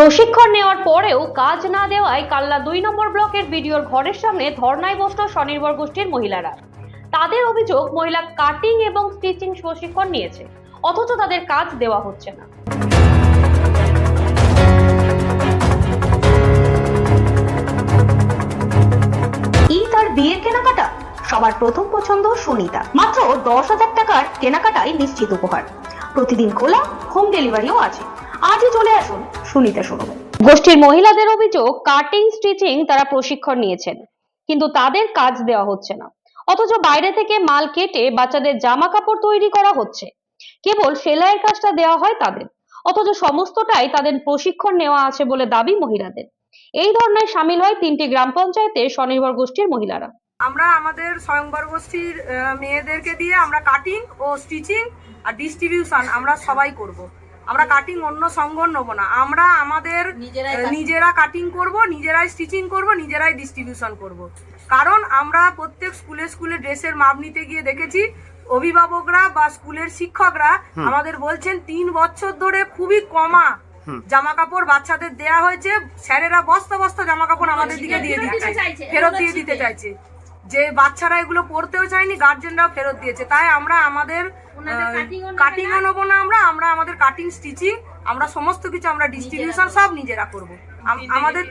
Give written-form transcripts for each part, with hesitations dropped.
প্রশিক্ষণ নেওয়ার পরেও কাজ না দেওয়ায় কাল্লা 2 নম্বর ব্লকের বিডিওর ঘরের সামনে ধর্নায় বসল স্বনির্ভর গোষ্ঠীর মহিলারা। তাদের অভিযোগ, মহিলা কাটিং এবং স্টিচিং প্রশিক্ষণ নিয়েছে, অথচ তাদের কাজ দেওয়া হচ্ছে না। ঈদ আর বিয়ের কেনাকাটা সবার প্রথম পছন্দ সুনিতা। মাত্র 10,000 টাকার কেনাকাটাই নিশ্চিত উপহার। প্রতিদিন খোলা, হোম ডেলিভারিও আছে। আজই চলে আসুন সুনিতা শোরুমে। গোষ্ঠীর মহিলাদের অভিযোগ, কাটিং স্টিচিং তারা প্রশিক্ষণ নিয়েছেন, কিন্তু তাদের কাজ দেওয়া হচ্ছে না, অথচ বাইরে থেকে মাল কেটে বাচ্চাদের জামা কাপড় তৈরি করা হচ্ছে। কেবল সেলাইয়ের কাজটা দেওয়া হয় তাদের, অথচ সমস্তটাই তাদের প্রশিক্ষণ নেওয়া আছে বলে দাবি মহিলাদের। এই ধরনের সামিল হয় 3টি গ্রাম পঞ্চায়েতের স্বনির্ভর গোষ্ঠীর মহিলারা। আমরা আমাদের স্বয়ংবর গোষ্ঠীর মেয়েদেরকে দিয়ে আমরা কাটিং ও স্টিচিং আর ডিস্ট্রিবিউশন আমরা সবাই করব। আমরা কাটিং অন্য সংঘ নেবো না, আমরা আমাদের নিজেরা কাটিং করব, নিজেরাই স্টিচিং করব, নিজেরাই ডিস্ট্রিবিউশন করব। কারণ আমরা প্রত্যেক স্কুলে ড্রেসের মাপ নিতে গিয়ে দেখেছি অভিভাবকরা বা স্কুলের শিক্ষকরা আমাদের বলছেন 3 বছর ধরে খুবই কমা জামা কাপড় বাচ্চাদের দেয়া হয়েছে। স্যারেরা বস্তা বস্তা জামা কাপড় আমাদের দিকে দিয়ে দিচ্ছে, ফেরত দিয়ে দিতে চাইছে। যে বাচ্চারা এগুলো পড়তেও চায়নি, গার্জেনরাও ফেরত দিয়েছে। তাই আমরা আমাদের কাটিংও নেবো না, আমরা আমাদের কাটিং স্টিচিং আমরা সমস্ত কিছু আমরা ডিস্ট্রিবিউশন সব নিজেরা করব। আমাদের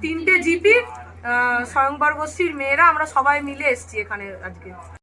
তিনটে জিপি স্বয়ংবর গোষ্ঠীর মেয়েরা আমরা সবাই মিলে এসছি এখানে আজকে।